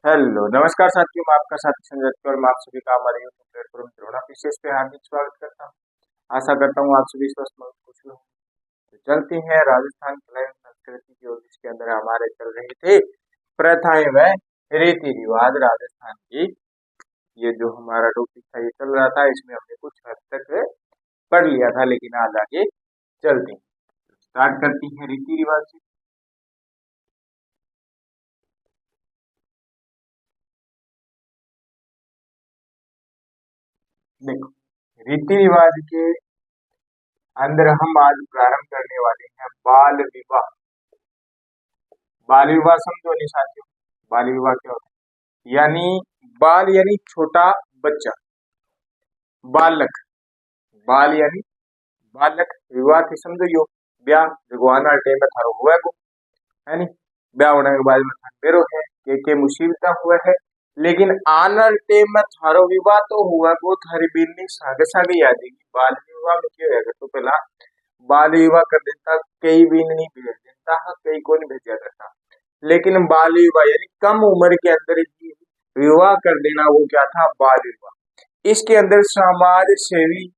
Hello नमस्कार साथियों, मैं आपका साथी संजय और मैं आप सभी का हमारे यूट्यूब प्लेटफॉर्म द्रोणा विशेष पे हार्दिक स्वागत करता हूँ। आशा करता हूँ आप सभी स्वस्थ मस्त कुछ हो। तो चलते हैं राजस्थान कला एवं संस्कृति की ओर, जिसके अंदर हमारे चल रहे थे प्रथाएं व रीति रिवाज राजस्थान की। ये जो हमारा टॉपिक था ये चल रहा था, इसमें हमने कुछ हद तक पढ़ लिया था, लेकिन आज आगे चलते हैं। स्टार्ट करती है रीति रिवाज से। देखो, रीति रिवाज के अंदर हम आज प्रारंभ करने वाले हैं बाल विवाह। बाल विवाह समझो नहीं साथियों। बाल विवाह क्या होता है? यानी बाल यानी छोटा बच्चा, बालक। बाल यानी बालक, विवाह की समझो यो ब्याह भगवान टेम में थारो हुआ को है नी। ब्याह होने के बाद में थारो है के मुसीबत हुआ है, लेकिन आनर टेम में थारो विवाह तो हुआ को थारी बिल्डिंग सागे सागे याद है। बाल विवाह में क्या होगा, तो पहला बाल विवाह कर देता, कई भी नहीं भेज देता, कई को नहीं भेजा करता। लेकिन बाल विवाह यानी कम उम्र के अंदर ही विवाह कर देना, वो क्या था? बाल विवाह। इसके अंदर समाज सेवी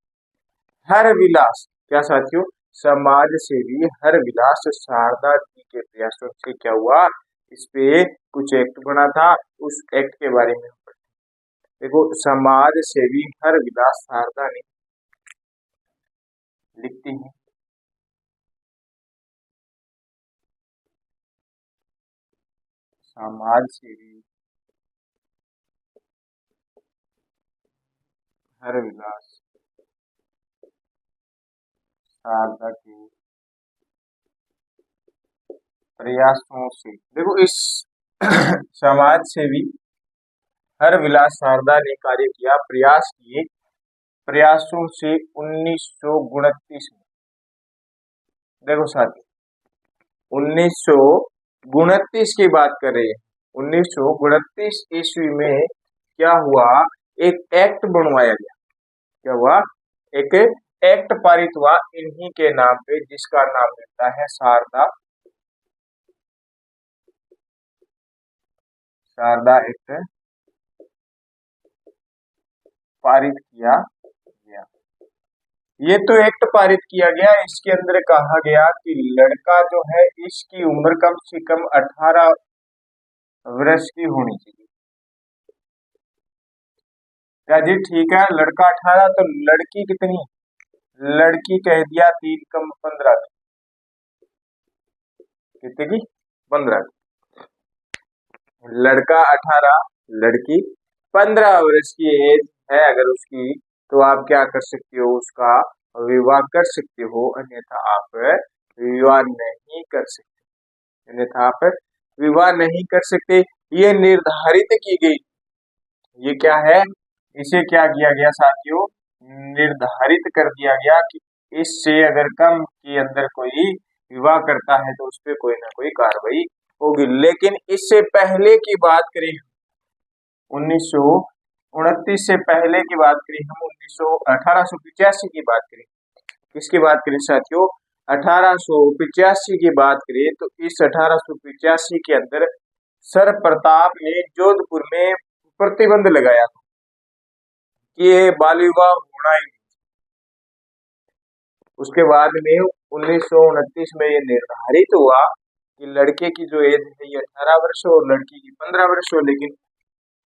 हर विलास, क्या साथियों? समाज सेवी हर विलास शारदा जी के प्रयासों से क्या हुआ, इस पे कुछ एक्ट बना था। उस एक्ट के बारे में देखो, समाज सेवी हर विलास शारदा ने लिखती है। समाज सेवी हर विलास शारदा के प्रयासों से, देखो इस समाज सेवी हर विलास शारदा ने कार्य किया, प्रयास किए, प्रयासों से 1929 में। देखो साथी, 1929 की बात कर रहे हैं। 1929 ईस्वी में क्या हुआ? एक एक्ट बनवाया गया। क्या हुआ? एक एक्ट पारित हुआ इन्हीं के नाम पे, जिसका नाम मिलता है शारदा शारदा एक्ट पारित किया गया। ये तो एक्ट पारित किया गया, इसके अंदर कहा गया कि लड़का जो है इसकी उम्र कम से कम 18 वर्ष की होनी चाहिए। क्या जी? ठीक है, लड़का 18, तो लड़की कितनी? लड़की कह दिया 3 कम 15 की। कितने की? 15 की। लड़का 18, लड़की 15 वर्ष की एज है अगर उसकी, तो आप क्या कर सकते हो? उसका विवाह कर सकते हो, अन्यथा आप विवाह नहीं कर सकते। अन्यथा आप विवाह नहीं कर सकते। ये निर्धारित की गई। ये क्या है? इसे क्या किया गया साथियों? निर्धारित कर दिया गया कि इससे अगर कम के अंदर कोई विवाह करता है तो उस पर कोई ना कोई कार्रवाई होगी। लेकिन इससे पहले की बात करें, 1929 से पहले की बात करें, हम 1885 की बात करें। किसकी बात करें साथियों? 1885 की बात करें, तो इस 1885 के अंदर सर प्रताप ने जोधपुर में प्रतिबंध लगाया था कि ये बाल विवाह होना ही नहीं। उसके बाद में 1929 में ये निर्धारित हुआ कि लड़के की जो एज है ये 18 वर्ष हो और लड़की की 15 वर्ष हो। लेकिन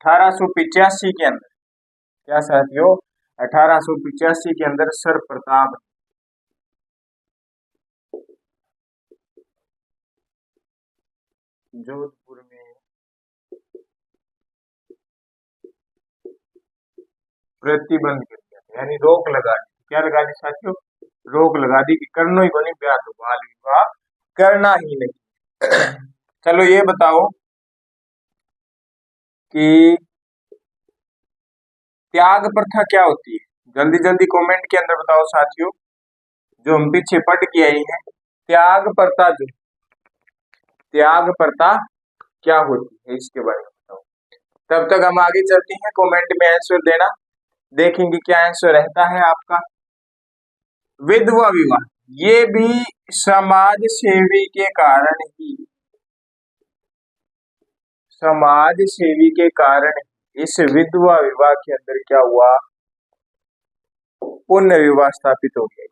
1885 के अंदर, क्या साथियों? 1885 के अंदर सर प्रताप जोधपुर में प्रतिबंध कर दिया था, यानी रोक लगा दी। क्या लगा दी साथियों? रोक लगा दी कि करनो ही बनी ब्याह, तो बाल विवाह करना ही नहीं। चलो ये बताओ कि त्याग प्रथा क्या होती है? जल्दी जल्दी कमेंट के अंदर बताओ साथियों, जो हम पीछे पढ़ के आई हैं। त्याग प्रथा, जो त्याग प्रथा क्या होती है इसके बारे में बताओ। तब तक हम आगे चलते हैं, कमेंट में आंसर देना, देखेंगे क्या आंसर रहता है आपका। विधवा विवाह, ये भी समाज सेवी के कारण ही, समाज सेवी के कारण इस विधवा विवाह के अंदर क्या हुआ, पुण्य विवाह स्थापित हो गया।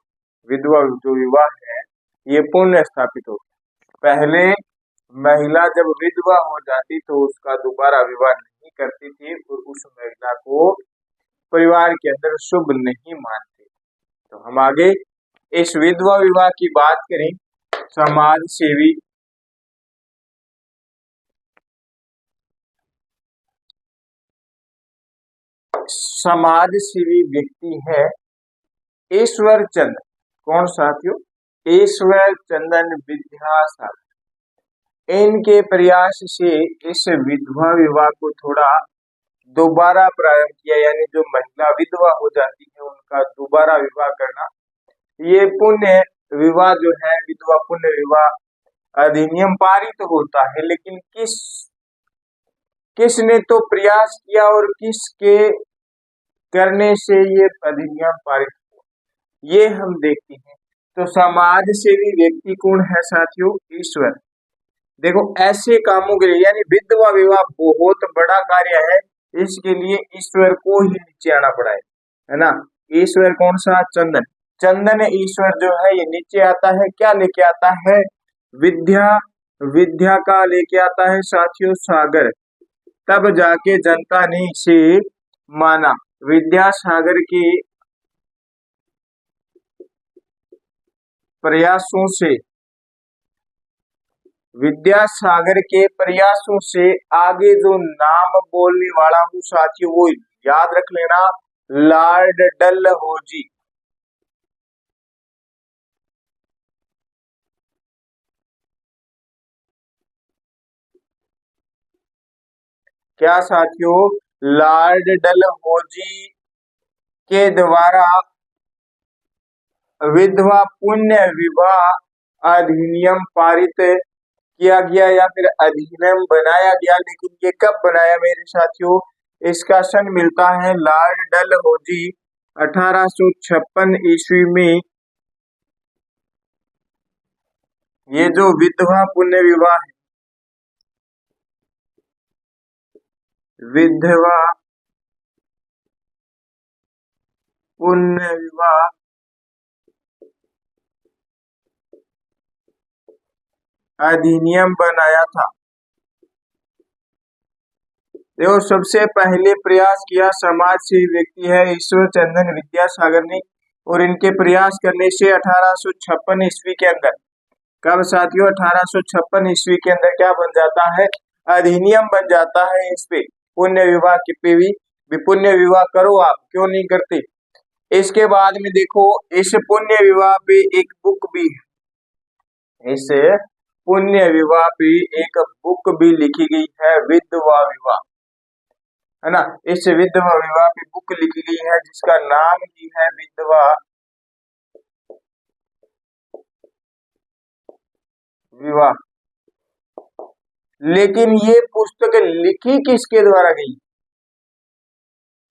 विधवा जो विवाह है ये पुण्य स्थापित हो गया। पहले महिला जब विधवा हो जाती तो उसका दोबारा विवाह नहीं करती थी और उस महिला को परिवार के अंदर शुभ नहीं मानते। तो हम आगे इस विधवा विवाह की बात करें। समाज सेवी व्यक्ति है ईश्वर चंद्र। कौन साथियों? ईश्वर चंदन विद्यासागर। इनके प्रयास से इस विधवा विवाह को थोड़ा दोबारा प्रारंभ किया, यानी जो महिला विधवा हो जाती है उनका दोबारा विवाह करना, ये पुण्य विवाह जो है विधवा पुण्य विवाह अधिनियम पारित होता है। लेकिन किसने तो प्रयास किया और किसके करने से ये अधिनियम पारित हुआ, ये हम देखते हैं। तो समाज सेवी व्यक्ति कौन है साथियों? ईश्वर। देखो ऐसे कामों के लिए, यानी विधवा विवाह बहुत बड़ा कार्य है, इसके लिए ईश्वर को ही नीचे आना पड़ा है ना। ईश्वर कौन सा? चंदन। चंदन ईश्वर जो है ये नीचे आता है, क्या लेके आता है? विद्या। विद्या का लेके आता है साथियों सागर। तब जाके जनता ने इसे माना। विद्यासागर के प्रयासों से, विद्यासागर के प्रयासों से आगे जो नाम बोलने वाला हूं साथियों वो याद रख लेना, लॉर्ड डलहौजी। क्या साथियों? लॉर्ड डलहौजी के द्वारा विधवा पुण्य विवाह अधिनियम पारित किया गया या फिर अधिनियम बनाया गया। लेकिन ये कब बनाया मेरे साथियों? इसका सन मिलता है लॉर्ड डलहौजी 1856 ईस्वी में। ये जो विधवा पुण्य विवाह है, विधवा पुण्य विवाह अधिनियम बनाया था। देखो सबसे पहले प्रयास किया समाज सेवी व्यक्ति है ईश्वर चंदन विद्यासागर ने, और इनके प्रयास करने से 1856 ईस्वी के अंदर, कब साथियों? 1856 ईस्वी के अंदर क्या बन जाता है? अधिनियम बन जाता है। इस पे पुण्य विवाह पे भी पुण्य विवाह करो, आप क्यों नहीं करते? इसके बाद में देखो इस पुण्य विवाह पे एक बुक भी है, इस पुण्य विवाह पे एक बुक भी लिखी गई है, विधवा विवाह, है ना। इस विधवा विवाह पे बुक लिखी गई है जिसका नाम ही है विधवा विवाह। लेकिन ये पुस्तक लिखी किसके द्वारा गई?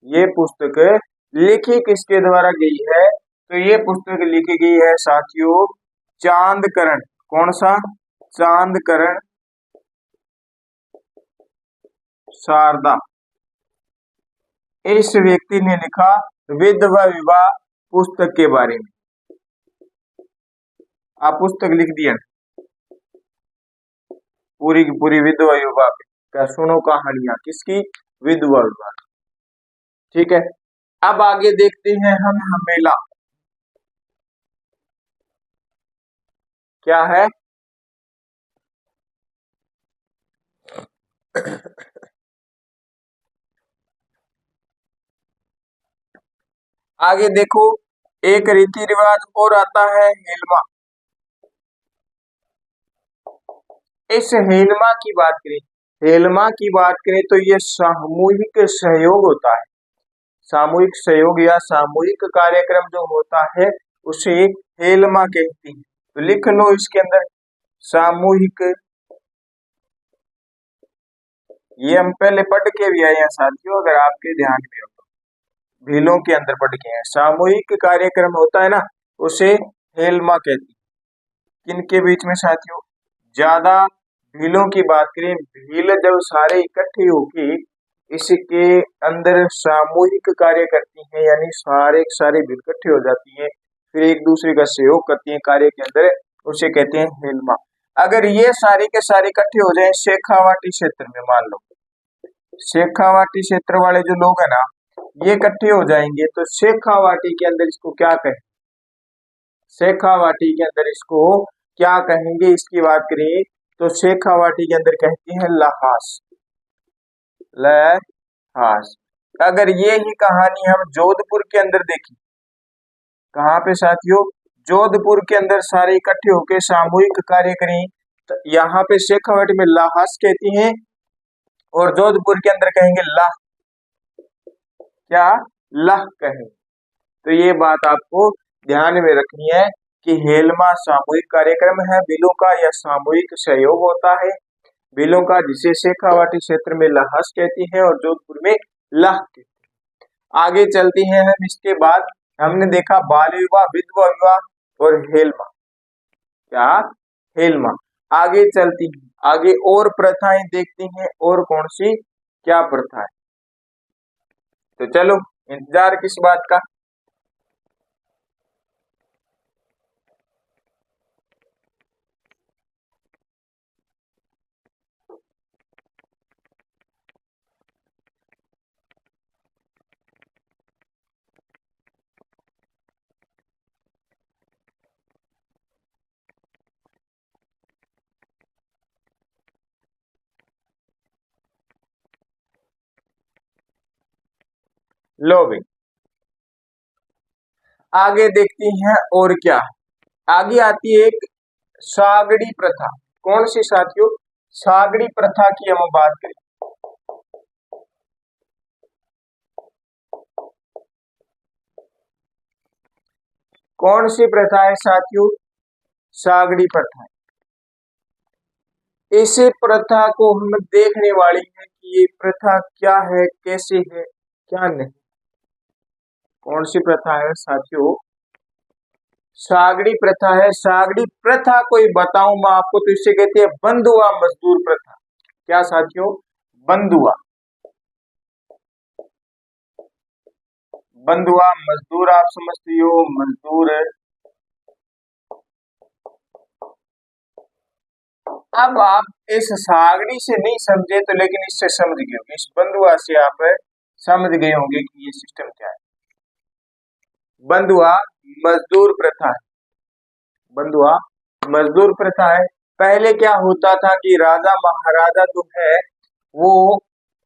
ये पुस्तक लिखी किसके द्वारा गई है? तो ये पुस्तक लिखी गई है साथियों चांदकरण। कौन सा? चांदकरण शारदा। इस व्यक्ति ने लिखा विधवा विवाह पुस्तक के बारे में। आप पुस्तक लिख दिया पूरी की पूरी विधवा विवाह पे, क्या सुनो कहानियां किसकी? विधवा विवाह। ठीक है, अब आगे देखते हैं हम हमेला क्या है। आगे देखो एक रीति रिवाज और आता है हेलमा। इस हेलमा की बात करें, हेलमा की बात करें तो ये सामूहिक सहयोग होता है। सामूहिक सहयोग या सामूहिक कार्यक्रम जो होता है उसे हेलमा कहती है। तो लिख लो इसके अंदर सामूहिक, ये हम पहले पढ़ के भी आए हैं साथियों, अगर आपके ध्यान में हो तो भीलों के अंदर पढ़ के हैं। सामूहिक कार्यक्रम होता है ना उसे हेलमा कहती है। किनके बीच में साथियों? ज्यादा भीलों की बात करें, भील जब सारे इकट्ठे होके इसके अंदर सामूहिक कार्य करती हैं, यानी सारे भील इकट्ठे हो जाती हैं, फिर एक दूसरे का सहयोग करती हैं कार्य के अंदर, उसे कहते हैं हेलमा। अगर ये सारे के सारे इकट्ठे हो जाएं शेखावाटी क्षेत्र में, मान लो शेखावाटी क्षेत्र वाले जो लोग है ना, ये इकट्ठे हो जाएंगे, तो शेखावाटी के अंदर इसको क्या कहें, शेखावाटी के अंदर इसको क्या कहेंगे, इसकी बात करें तो शेखावाटी के अंदर कहते हैं लहास, लहास। अगर ये ही कहानी हम जोधपुर के अंदर देखें, कहाँ पे साथियों, जोधपुर के अंदर सारे इकट्ठे होकर सामूहिक कार्य करें, तो यहाँ पे शेखावाटी में लहास कहती हैं और जोधपुर के अंदर कहेंगे लह, क्या लह कहेंगे। तो ये बात आपको ध्यान में रखनी है कि हेलमा सामूहिक कार्यक्रम है बिलों का, या सामूहिक सहयोग होता है बिलों का, जिसे शेखावाटी क्षेत्र में लहास कहती है और जोधपुर में लह कहती है। आगे चलती हैं हम, इसके बाद हमने देखा बाल विवाह, विधवा विवाह और हेलमा, क्या हेलमा। आगे चलती हैं, आगे और प्रथाएं देखते हैं, और कौन सी क्या प्रथा है, तो चलो इंतजार किस बात का। लो भाई आगे देखती हैं और क्या, आगे आती है एक सागड़ी प्रथा। कौन सी साथियों, सागड़ी प्रथा की हम बात करें। कौन सी प्रथा है साथियों, सागड़ी प्रथा। इस प्रथा को हम देखने वाली है कि ये प्रथा क्या है, कैसे है, क्या नहीं। कौन सी प्रथा है साथियों, सागड़ी प्रथा है। सागड़ी प्रथा कोई बताऊं मैं आपको, तो इसे कहते हैं बंधुआ मजदूर प्रथा। क्या साथियों, बंधुआ, बंधुआ मजदूर, आप समझते हो मजदूर। अब आप इस सागड़ी से नहीं समझे तो लेकिन इससे समझ गए होंगे, इस बंधुआ से आप समझ गए होंगे कि ये सिस्टम क्या है। बंधुआ मजदूर प्रथा है, बंधुआ मजदूर प्रथा है। पहले क्या होता था कि राजा महाराजा जो है वो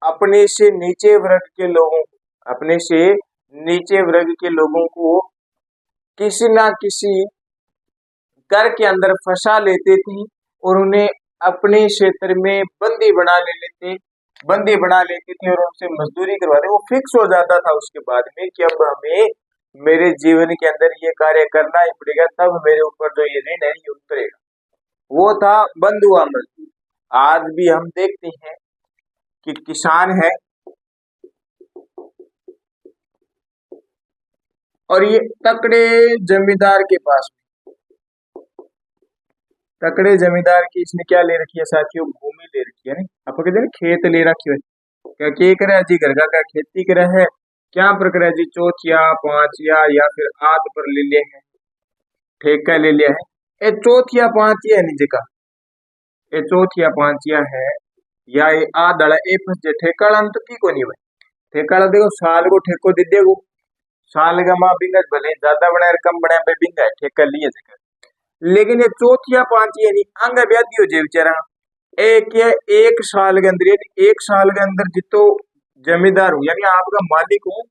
अपने से नीचे वर्ग के लोगों, अपने से नीचे वर्ग के लोगों को किसी ना किसी कर के अंदर फंसा लेते थे और उन्हें अपने क्षेत्र में बंदी बना लेते थे और उनसे मजदूरी करवाते। वो फिक्स हो जाता था उसके बाद में कि अब हमें मेरे जीवन के अंदर ये कार्य करना ही पड़ेगा, तब मेरे ऊपर जो ये ऋण है ये उतरेगा। वो था बंधुआ मजदूर। आज भी हम देखते हैं कि किसान है और ये तकड़े जमींदार के पास, तकड़े जमींदार की इसने क्या ले रखी है साथियों, भूमि ले रखी है। नहीं आपको कहते हैं खेत ले रखी है, क्या करे जी, घर का क्या खेती करे है, क्या पर करे जी, चौथिया पांचिया या फिर आध पर ले लिया है, ठेका ले लिया है। ए चौथिया पांचिया है निज का, ए चौथिया पांचिया है या ये आधड़ा ए फंस ठेका तो की को नहीं भाई, ठेका देखो साल को ठेको दे देगो, साल का माँ बिंगा भले ज्यादा बना कम बना बिंगा है ठेका लिए जगह। लेकिन ये चौथिया पांचिया नहीं आंगा ब्यादी हो जाए बेचारा, एक साल के अंदर, एक साल के अंदर जितो जमींदार हूं यानी आपका मालिक हूं,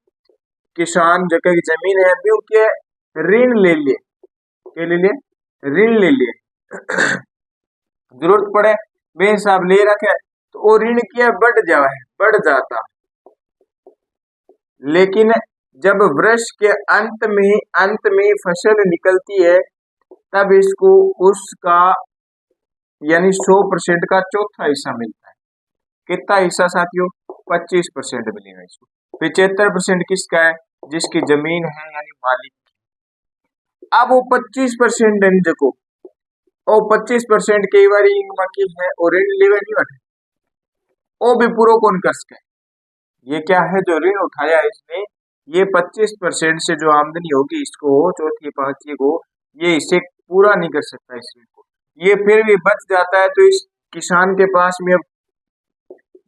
किसान जगह की जमीन है भी उनके ऋण ले लिए, क्या ले लिए, ऋण ले लिए। जरूरत पड़े बेहिसाब ले रखे तो वो ऋण किया बढ़ जाता। लेकिन जब वर्ष के अंत में फसल निकलती है तब इसको उसका यानी 100% का चौथा हिस्सा मिलता है। कितना हिस्सा साथियों, 25% मिलेगा इसको। 75% किसका है, जिसकी जमीन है यानी मालिक। अब वो 25% को और 25% कई बार बाकी है और ऋण लेवे नहीं बैठे, वो भी पूरा कौन कर सके। ये क्या है, जो ऋण उठाया है इसने, ये 25% से जो आमदनी होगी इसको चौथी पांचवी को, ये इसे पूरा नहीं कर सकता इस ऋण को। ये फिर भी बच जाता है तो इस किसान के पास में अब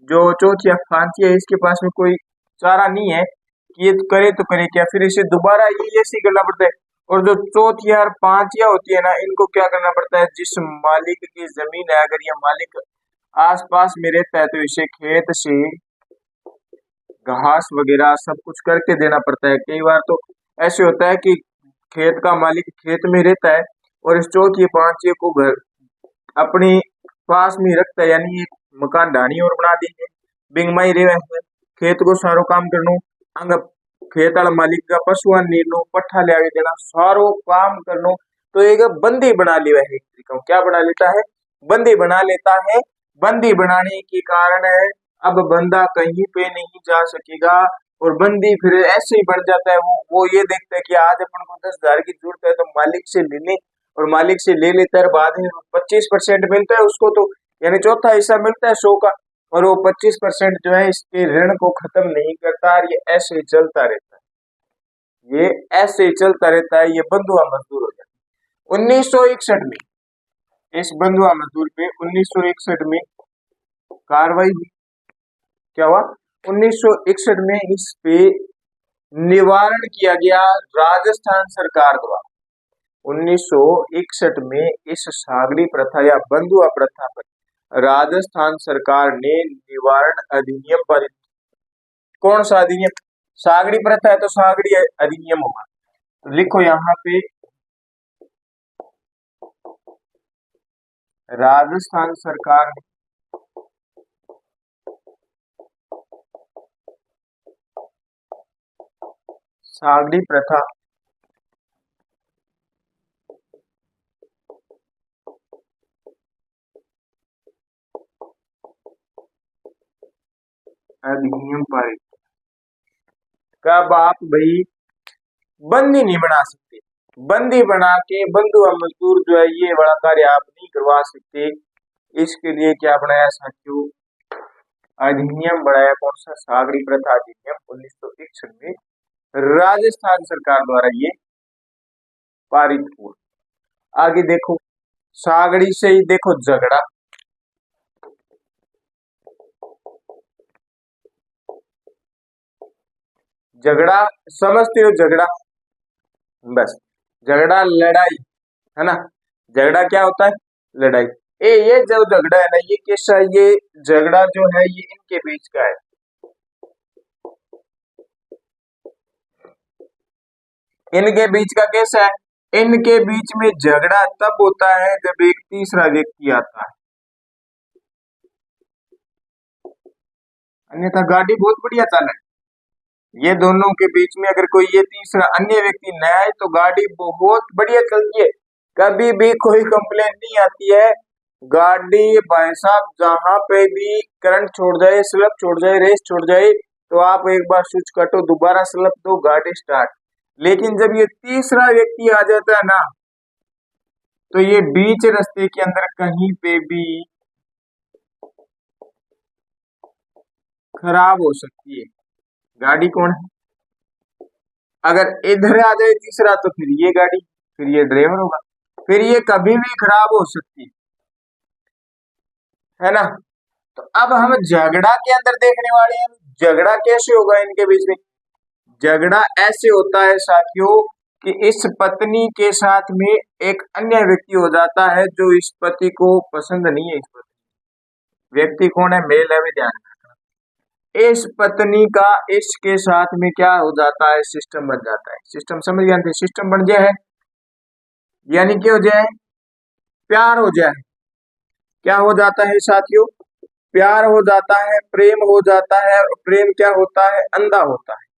जो चौथी या पांचवी है इसके पास में कोई चारा नहीं है कि ये करे तो करे क्या, फिर इसे दोबारा ये ऐसे ही करना पड़ता है। और जो चौथी और पांचवी होती है ना, इनको क्या करना पड़ता है, जिस मालिक की जमीन है अगर ये मालिक आस पास में रहता है तो इसे खेत से घास वगैरह सब कुछ करके देना पड़ता है। कई बार तो ऐसे होता है कि खेत का मालिक खेत में रहता है और इस चौथी पांचवी को घर अपने पास में रखता है, यानी एक मकान ढाणी और बना देंगे बिंगमाई रे है, खेत को सारो काम करनो, अंग खेत वाला मालिक का पशुआ नीनो पट्ठा ले देना, सारो काम करनो। तो एक बंदी बना लिया है, क्या बना लेता है, बंदी बना लेता है। बंदी बनाने के कारण है अब बंदा कहीं पे नहीं जा सकेगा और बंदी फिर ऐसे ही बढ़ जाता है। वो ये देखता है कि आज अपन को 10,000 की जरूरत है तो मालिक से ले ले, और मालिक से ले लेता है, बाद में 25% मिलता है उसको, तो यानी चौथा हिस्सा मिलता है 100 का, और वो 25% जो है इसके ऋण को खत्म नहीं करता, और ये ऐसे ही चलता रहता है, ये ऐसे ही चलता रहता है, ये बंधुआ मजदूर हो जाता है। 1961 में इस बंधुआ मजदूर पे 1961 में कार्रवाई हुई। क्या हुआ, 1961 में इस पे निवारण किया गया राजस्थान सरकार द्वारा। 1961 में इस सागरी प्रथा या बंधुआ प्रथा पर राजस्थान सरकार ने निवारण अधिनियम पारित। कौन सा अधिनियम, सागरी प्रथा है तो सागरी अधिनियम होगा, तो लिखो यहाँ पे राजस्थान सरकार ने सागरी प्रथा अधिनियम पारित। कब आप भाई बंदी नहीं बना सकते, बंदी बना के बंधुआ मजदूर जो है ये बड़ा कार्य आप नहीं करवा सकते। इसके लिए क्या बनाया साथियों, अधिनियम बनाया, कौन सा, सागरी प्रथा अधिनियम 1961 में राजस्थान सरकार द्वारा ये पारित हुआ। आगे देखो, सागड़ी से ही देखो झगड़ा, झगड़ा समझते हो, झगड़ा बस, झगड़ा लड़ाई है ना, झगड़ा क्या होता है, लड़ाई। ये जो झगड़ा है ना, ये कैसा, ये झगड़ा जो है ये इनके बीच का है, इनके बीच का कैसा है, इनके बीच में झगड़ा तब होता है जब एक तीसरा व्यक्ति आता है, अन्यथा गाड़ी बहुत बढ़िया चले। ये दोनों के बीच में अगर कोई ये तीसरा अन्य व्यक्ति न आए तो गाड़ी बहुत बढ़िया चलती है, कभी भी कोई कंप्लेन नहीं आती है। गाड़ी भाई साहब जहां पे भी करंट छोड़ जाए, स्लप छोड़ जाए, रेस छोड़ जाए, तो आप एक बार स्विच कटो, दोबारा स्लप दो, गाड़ी स्टार्ट। लेकिन जब ये तीसरा व्यक्ति आ जाता है ना, तो ये बीच रास्ते के अंदर कहीं पे भी खराब हो सकती है। गाड़ी कौन है, अगर इधर आ जाए तीसरा तो फिर ये गाड़ी, फिर ये ड्राइवर होगा, फिर ये कभी भी खराब हो सकती है ना। तो अब हम झगड़ा के अंदर देखने वाले हैं, झगड़ा कैसे होगा इनके बीच में। झगड़ा ऐसे होता है साथियों कि इस पत्नी के साथ में एक अन्य व्यक्ति हो जाता है जो इस पति को पसंद नहीं है। इस पति व्यक्ति कौन है, मेल है, भी ध्यान रखना। इस पत्नी का इसके साथ में क्या हो जाता है, सिस्टम बन जाता है। सिस्टम समझ गए, सिस्टम बन जाए यानी क्या हो जाए, प्यार हो जाए। क्या हो जाता है साथियों, प्यार हो जाता है, प्रेम हो जाता है। और प्रेम क्या होता है, अंधा होता है।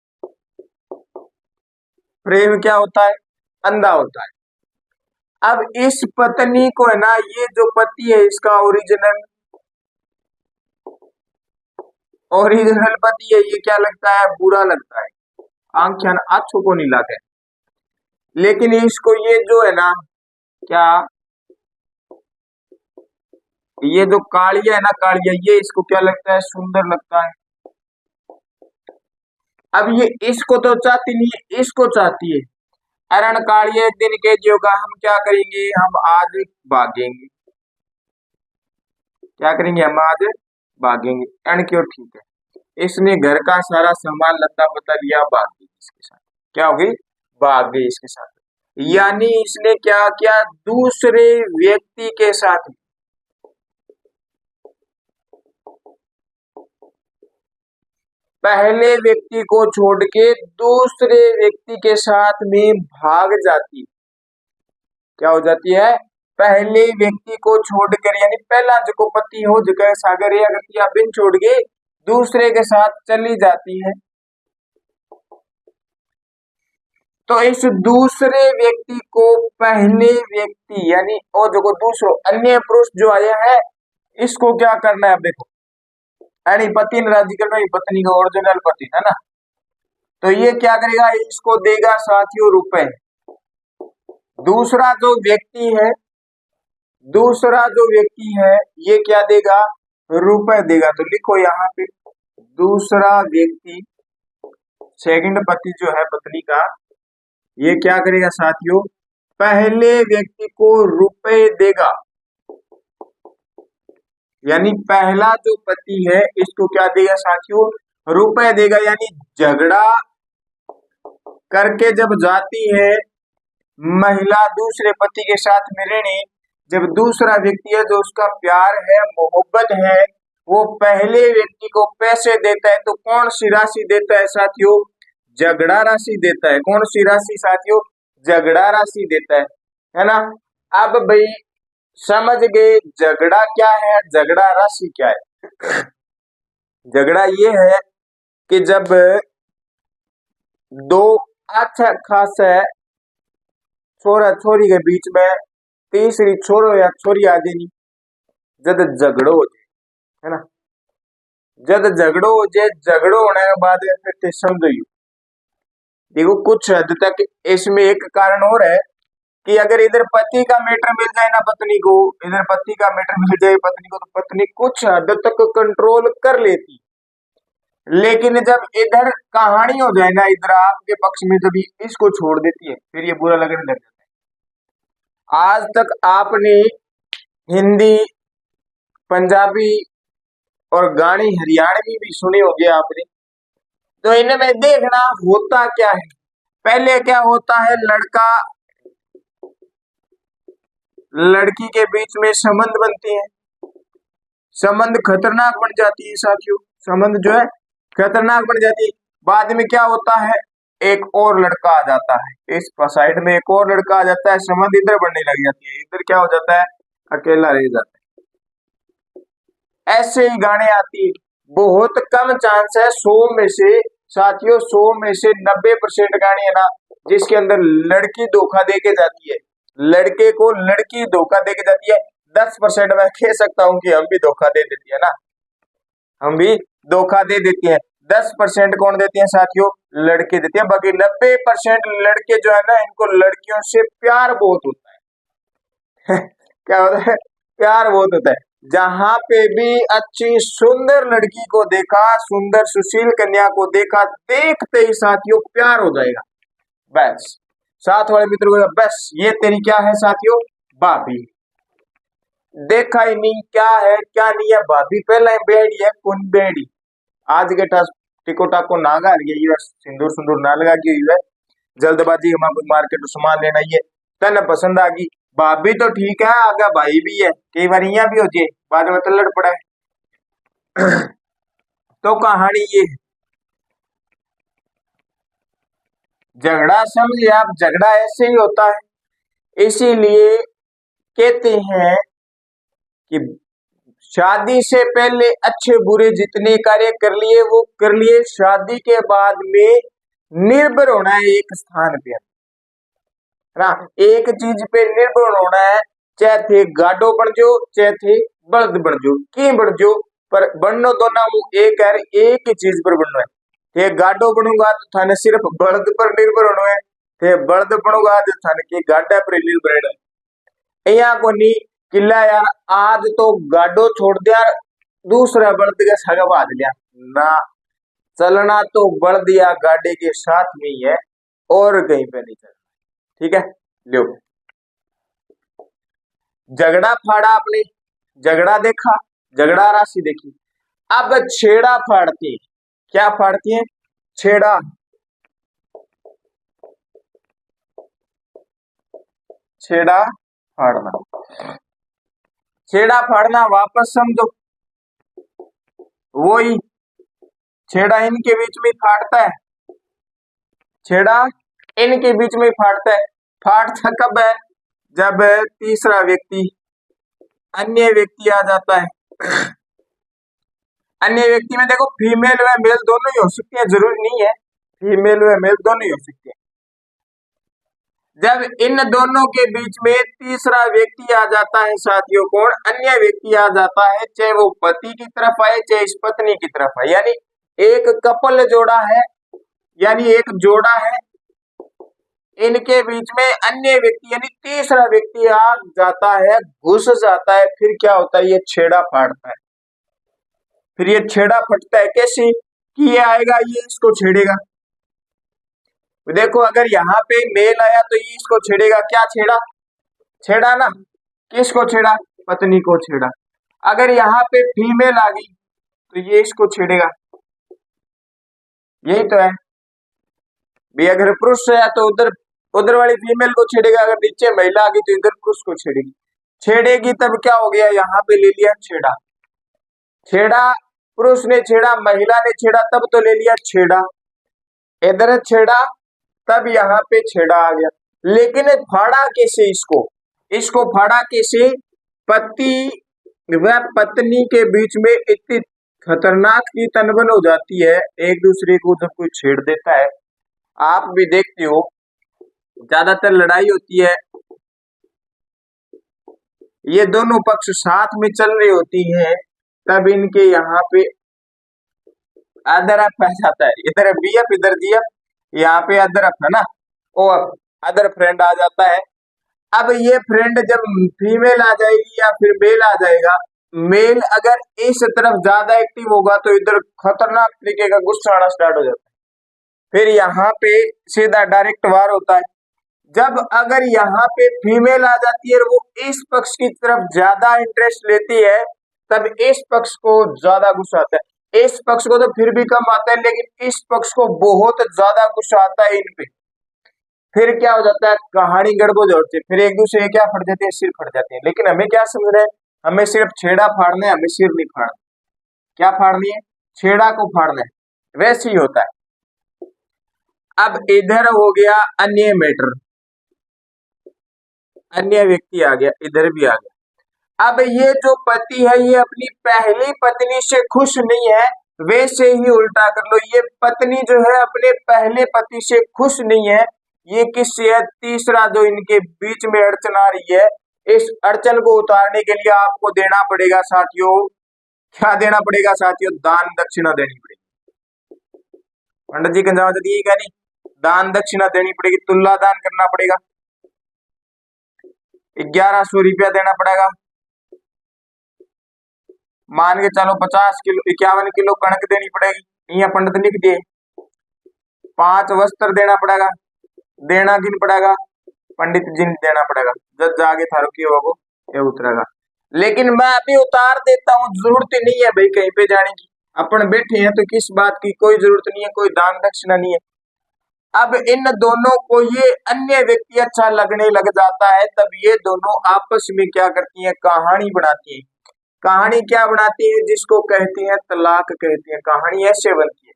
प्रेम क्या होता है, अंधा होता है। अब इस पत्नी को है ना, ये जो पति है इसका ओरिजिनल पति है, ये क्या लगता है, बुरा लगता है, आंखें आंखों को नहीं लाते। लेकिन इसको ये जो है ना, क्या ये जो कालिया है ना, कालिया, ये इसको क्या लगता है? सुंदर लगता है। अब ये इसको तो चाहती नहीं है, इसको चाहती है। अरण कालिया दिन के योगा, हम क्या करेंगे? हम आज भागेंगे। क्या करेंगे? हम आज भागेंगे। अण क्यों? ठीक है, इसने घर का सारा सामान लता पता लिया, भाग गई इसके साथ। क्या हो गई? भाग गई इसके साथ। यानी इसने क्या किया? दूसरे व्यक्ति के साथ, पहले व्यक्ति को छोड़ के दूसरे व्यक्ति के साथ में भाग जाती। क्या हो जाती है? पहले व्यक्ति को छोड़कर, यानी पहला जो पति हो जगह सागर या गतिया बिन छोड़ के दूसरे के साथ चली जाती है। तो इस दूसरे व्यक्ति को पहले व्यक्ति, यानी और जो दूसरो अन्य पुरुष जो आया है, इसको क्या करना है? अब देखो, यानी पति ने राजी करना, पत्नी का ओरिजिनल पति है ना, तो ये क्या करेगा? इसको देगा साथियों रुपए। दूसरा जो व्यक्ति है, दूसरा जो व्यक्ति है, ये क्या देगा? रुपए देगा। तो लिखो यहाँ पे, दूसरा व्यक्ति, सेकंड पति जो है पत्नी का, ये क्या करेगा साथियों? पहले व्यक्ति को रुपए देगा। यानी पहला जो पति है, इसको क्या देगा साथियों? रुपए देगा। यानी झगड़ा करके जब जाती है महिला दूसरे पति के साथ मिलने, जब दूसरा व्यक्ति है जो उसका प्यार है, मोहब्बत है, वो पहले व्यक्ति को पैसे देता है, तो कौन सी राशि देता है साथियों? झगड़ा राशि देता है। कौन सी राशि साथियों? झगड़ा राशि देता है ना। अब भाई समझ गए झगड़ा क्या है, झगड़ा राशि क्या है? झगड़ा ये है कि जब दो अच्छा खासा छोरा छोरी के बीच में तीसरी छोरो या छोरी आ जानी, जब झगड़ो हो जाए, है ना, जब झगड़ो हो जाए, झगड़ो होने के बाद फिर समझो देखो कुछ हद तक इसमें एक कारण और है कि अगर इधर पति का मैटर मिल जाए ना पत्नी को, इधर पति का मैटर मिल जाए पत्नी को, तो पत्नी कुछ हद तक कंट्रोल कर लेती। लेकिन जब इधर कहानी हो जाए ना, इधर आपके पक्ष में, जब इसको छोड़ देती है, फिर ये बुरा लगने लग जाता है। आज तक आपने हिंदी, पंजाबी और गाने हरियाणवी भी सुने होंगे आपने, तो इनमें देखना होता क्या है। पहले क्या होता है? लड़का लड़की के बीच में संबंध बनते हैं, संबंध खतरनाक बन जाती है साथियों, संबंध जो है खतरनाक बन जाती है। बाद में क्या होता है? एक और लड़का आ जाता है, इस साइड में एक और लड़का आ जाता है, संबंध इधर बढ़ने लग जाती है, इधर क्या हो जाता है? अकेला रह जाता है। ऐसे ही गाने आती है। बहुत कम चांस है, 100 में से साथियों, 100 में से 90% गाने है ना जिसके अंदर लड़की धोखा दे के जाती है, लड़के को लड़की धोखा दे के जाती है। 10% मैं कह सकता हूं कि हम भी धोखा दे देती है ना, हम भी धोखा दे देती है। 10% कौन देती है साथियों? लड़के देते हैं। बाकी 90% लड़के जो है ना, इनको लड़कियों से प्यार बहुत होता है। क्या होता है? प्यार बहुत होता है। जहां पे भी अच्छी सुंदर लड़की को देखा, सुंदर सुशील कन्या को देखा, देखते ही साथियों प्यार हो जाएगा। बस साथ वाले मित्रों को बस ये तेरी क्या है साथियों? भाभी। देखा ही नहीं क्या है क्या नहीं है, भाभी पहला बेड़ी है, कौन बेड़ी। आज के टिको टाको नागा सिंदूर सिंदूर ना लगा की हुई है, जल्दबाजी हम मार्केट सामान लेना ही है, तन पसंद आ गई भाभी तो ठीक है, आगे भाई भी है, कई बार यहाँ भी हो जाए, बाद में तो लड़ पड़ा है। तो कहानी ये है। झगड़ा समझिए आप, झगड़ा ऐसे ही होता है। इसीलिए कहते हैं कि शादी से पहले अच्छे बुरे जितने कार्य कर लिए वो कर लिए, शादी के बाद में निर्भर होना है एक स्थान पे, ना एक चीज पे निर्भर होना है, चाहे थे गाडो बन जो, चाहे थे बल्द बन जो, की बन जो, पर बननो दोनों एक है, एक ही चीज पर बनना है। थे गाडो बनूंगा तो थाने सिर्फ बल्द पर निर्भर होना है, थे बल्द बनूंगा तो थाने के गाडा पर निर्भर रहना है। यहाँ को नहीं किला यार आज तो गाडो छोड़ दिया, दूसरा बल्द के सग बांध लिया ना। चलना तो बल्द या गाड़ी के साथ में ही है और कहीं पे नहीं चलना। ठीक है, लो झगड़ा फाड़ा आपने, झगड़ा देखा, झगड़ा राशि देखी। अब छेड़ा फाड़ती है, क्या फाड़ती है? छेड़ा। छेड़ा फाड़ना, छेड़ा फाड़ना वापस समझो, वही छेड़ा इनके बीच में फाड़ता है, छेड़ा इनके बीच में फाड़ता है। फाड़ता कब है? जब तीसरा व्यक्ति, अन्य व्यक्ति आ जाता है। अन्य व्यक्ति में देखो फीमेल व मेल दोनों ही हो सकते हैं, जरूरी नहीं है फीमेल व मेल दोनों ही हो सकते हैं। जब इन दोनों के बीच में तीसरा व्यक्ति आ जाता है साथियों, कौन? अन्य व्यक्ति आ जाता है, चाहे वो पति की तरफ आए चाहे इस पत्नी की तरफ आए, यानी एक कपल जोड़ा है, यानी एक जोड़ा है, इनके बीच में अन्य व्यक्ति यानी तीसरा व्यक्ति आ जाता है, घुस जाता है, फिर क्या होता है? ये छेड़ा फाड़ता है। फिर ये छेड़ा फटता है कैसे? कि ये आएगा, ये इसको छेड़ेगा। देखो अगर यहाँ पे मेल आया तो ये इसको छेड़ेगा, क्या छेड़ा? छेड़ा ना, किसको छेड़ा? पत्नी को छेड़ा। अगर यहाँ पे फीमेल आ गई तो ये इसको छेड़ेगा, यही तो है भी। अगर पुरुष है तो उधर उधर वाली फीमेल को छेड़ेगा, अगर नीचे महिला आ गई तो इधर पुरुष को छेड़ेगी। छेड़ेगी तब क्या हो गया? यहाँ पे ले लिया छेड़ा। छेड़ा पुरुष ने छेड़ा, महिला ने छेड़ा, तब तो ले लिया छेड़ा। इधर छेड़ा तब यहाँ पे छेड़ा आ गया। लेकिन फाड़ा कैसे इसको? इसको फाड़ा कैसे? पति व पत्नी के बीच में इतनी खतरनाक की तनबन हो जाती है एक दूसरे को जब कोई छेड़ देता है। आप भी देखते हो ज्यादातर लड़ाई होती है, ये दोनों पक्ष साथ में चल रही होती हैं, तब इनके यहाँ पे अदरफ आ जाता है। इधर बीएफ इधर जीएफ, यहाँ पे अदरफ है ना, और अदर फ्रेंड आ जाता है। अब ये फ्रेंड जब फीमेल आ जाएगी या फिर मेल आ जाएगा, मेल अगर इस तरफ ज्यादा एक्टिव होगा तो इधर खतरनाक तरीके का गुस्सा आना स्टार्ट हो जाता है, फिर यहाँ पे सीधा डायरेक्ट वार होता है। जब अगर यहाँ पे फीमेल आ जाती है और वो इस पक्ष की तरफ ज्यादा इंटरेस्ट लेती है, तब इस पक्ष को ज्यादा गुस्सा आता है। इस पक्ष को तो फिर भी कम आता है, लेकिन इस पक्ष को बहुत ज्यादा गुस्सा आता है इन पे। फिर क्या हो जाता है? कहानी गड़बड़ होती है, फिर एक दूसरे क्या फट जाते हैं? सिर फट जाते हैं। लेकिन हमें क्या समझ रहे हैं? हमें सिर्फ छेड़ा फाड़ना है, हमें सिर नहीं फाड़ना। क्या फाड़नी है? छेड़ा को फाड़ना है। वैसे ही होता है। अब इधर हो गया अन्य मैटर, अन्य व्यक्ति आ गया, इधर भी आ गया। अब ये जो पति है ये अपनी पहली पत्नी से खुश नहीं है, वैसे ही उल्टा कर लो, ये पत्नी जो है अपने पहले पति से खुश नहीं है। ये किससे है? तीसरा जो इनके बीच में अड़चन आ रही है, इस अड़चन को उतारने के लिए आपको देना पड़ेगा साथियों, क्या देना पड़ेगा साथियों? दान दक्षिणा देनी पड़ेगी। पंडित जी का दिए क्या? नहीं, दान दक्षिणा देनी पड़ेगी, तुल्ला दान करना पड़ेगा, 1100 रुपया देना पड़ेगा। मान के चलो 50 किलो 51 किलो कणक देनी पड़ेगी, यहाँ पंडित लिख दिए। 5 वस्त्र देना पड़ेगा, देना किन पड़ेगा? पंडित जी ने देना पड़ेगा। जब जागे थारो की होगो ये उतरेगा। लेकिन मैं अभी उतार देता हूँ, जरूरत नहीं है भाई कहीं पे जाने की, अपन बैठे हैं तो किस बात की कोई जरूरत नहीं है, कोई दान दक्षिणा नहीं है। अब इन दोनों को ये अन्य व्यक्ति अच्छा लगने लग जाता है, तब ये दोनों आपस में क्या करती हैं? कहानी बनाती है। कहानी क्या बनाती है? जिसको कहते हैं तलाक कहते हैं। कहानी ऐसे बनती है।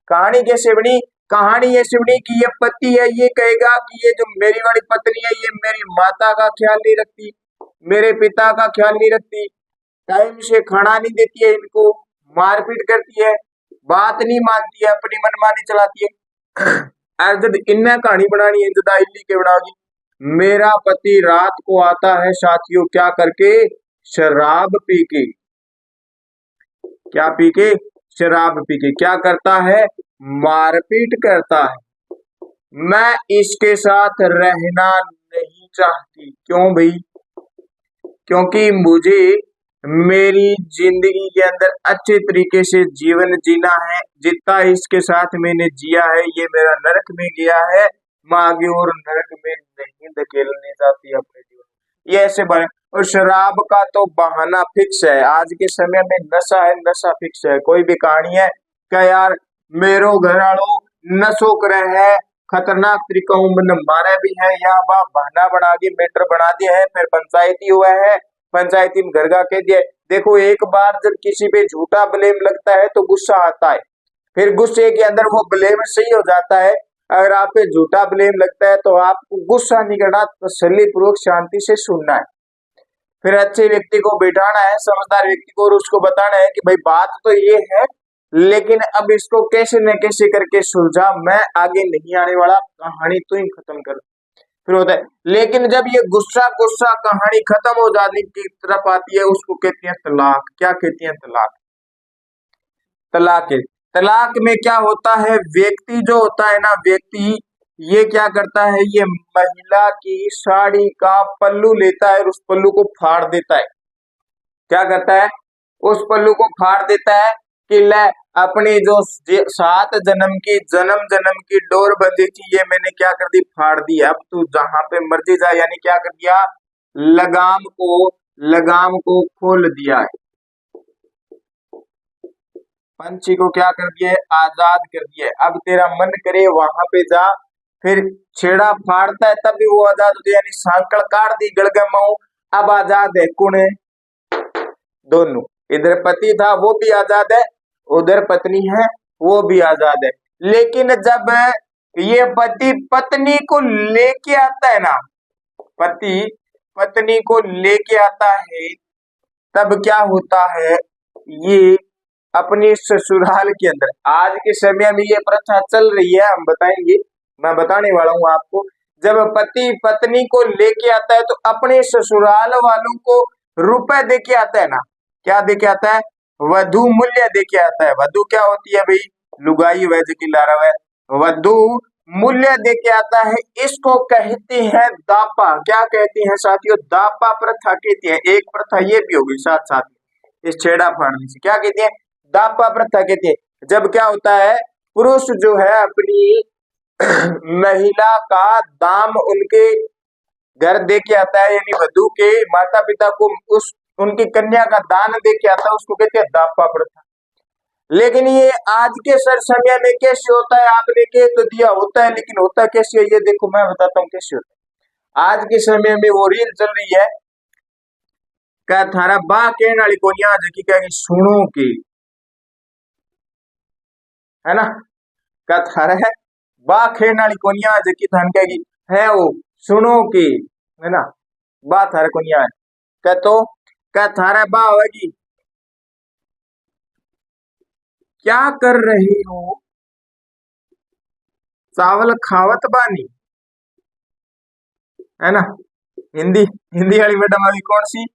कहानी कैसे बनी? कहानी ऐसे बनी कि ये पति है, ये कहेगा कि ये जो मेरी वाली पत्नी है ये मेरी माता का ख्याल नहीं रखती, मेरे पिता का ख्याल नहीं रखती, टाइम से खाना नहीं देती है, इनको मारपीट करती है, बात नहीं मानती है, अपनी मनमानी चलाती है। जब इन्हें कहानी बनानी है जदा इल्ली के बनाओगी। मेरा पति रात को आता है साथियों, क्या करके? शराब पी के। क्या पी के? शराब पी के। क्या करता है? मारपीट करता है। मैं इसके साथ रहना नहीं चाहती। क्यों भाई? क्योंकि मुझे मेरी जिंदगी के अंदर अच्छे तरीके से जीवन जीना है। जितना इसके साथ मैंने जिया है ये मेरा नरक में गया है, मैं आगे और नरक में नहीं धकेलने चाहती अपने जीवन। ये ऐसे बने। और शराब का तो बहाना फिक्स है, आज के समय में नशा है, नशा फिक्स है। कोई भी कहानी है क्या यार मेरो घर वालों नशो करे है, खतरनाक तरीका मैंने मारा भी है, यहाँ बहाना बना के मैटर बना दिया है, फिर पंचायती हुआ है, पंचायती में घर का कह दिया। देखो एक बार जब किसी पे झूठा ब्लेम लगता है तो गुस्सा आता है, फिर गुस्से के अंदर वो ब्लेम सही हो जाता है। अगर आप पे झूठा ब्लेम लगता है तो आपको गुस्सा नहीं करना, तसल्ली पूर्वक शांति से सुनना है, फिर अच्छे व्यक्ति को बिठाना है, समझदार व्यक्ति को, और उसको बताना है कि भाई बात तो ये है लेकिन अब इसको कैसे न कैसे करके सुलझा, मैं आगे नहीं आने वाला, कहानी तू ही खत्म कर। फिर होता है, लेकिन जब ये गुस्सा गुस्सा कहानी खत्म हो जाने की तरफ आती है उसको कहते हैं तलाक। क्या कहते हैं? तलाक। तलाक है। तलाक में क्या होता है, व्यक्ति जो होता है ना, व्यक्ति ये क्या करता है, ये महिला की साड़ी का पल्लू लेता है और उस पल्लू को फाड़ देता है। क्या करता है? उस पल्लू को फाड़ देता है कि ले अपनी जो 7 जन्म की डोर बंधी थी ये मैंने क्या कर दी, फाड़ दी, अब तू जहां पे मर्जी जा। यानी क्या कर दिया, लगाम को खोल दिया है, पंछी को क्या कर दिया है, आजाद कर दिया है। अब तेरा मन करे वहां पे जा, फिर छेड़ा फाड़ता है तब भी वो आजाद होती है, यानी सांकड़ काट दी गड़गमाऊ, अब आजाद है कौन है, दोनों। इधर पति था वो भी आजाद है, उधर पत्नी है वो भी आजाद है। लेकिन जब ये पति पत्नी को लेके आता है ना, पति पत्नी को लेके आता है, तब क्या होता है, ये अपनी ससुराल के अंदर, आज के समय में ये प्रथा चल रही है, हम बताएंगे, मैं बताने वाला हूं आपको। जब पति पत्नी को लेके आता है तो अपने ससुराल वालों को रुपए दे के आता है ना, क्या दे के आता है, वधु मूल्य दे के आता है। वधु क्या होती है भाई, लुगाई वैज की लारा है, वधु मूल्य दे के आता है। इसको कहते हैं दापा। क्या कहते हैं साथियों, दापा प्रथा कहती है। एक प्रथा ये भी होगी साथ साथ इस छेड़ा फाड़ने से, क्या कहते हैं, दापा प्रथा कहती है। जब क्या होता है, पुरुष जो है अपनी महिला का दाम उनके घर दे के आता है, यानी वधु के माता पिता को उस उनकी कन्या का दान दे के आता है, उसको कहते हैं दापा प्रथा। लेकिन ये आज के सर समय में कैसे होता है, आपने कह तो दिया होता है, लेकिन होता कैसे है ये देखो, मैं बताता हूँ कैसे होता है। आज के समय में वो रील चल रही है, क्या थारा बा कहने वाली को जकी क्या सुनो की, है ना, क्या थारा है बा खेन वाली कोनिया जकी थान कहेगी है वो सुनो की, है ना, बा थारा कोनिया है, क्या तो क्या थारा बा होगी, क्या कर रही हो, चावल खावत बानी, है ना। हिंदी हिंदी वाली मैडम अभी कौन सी,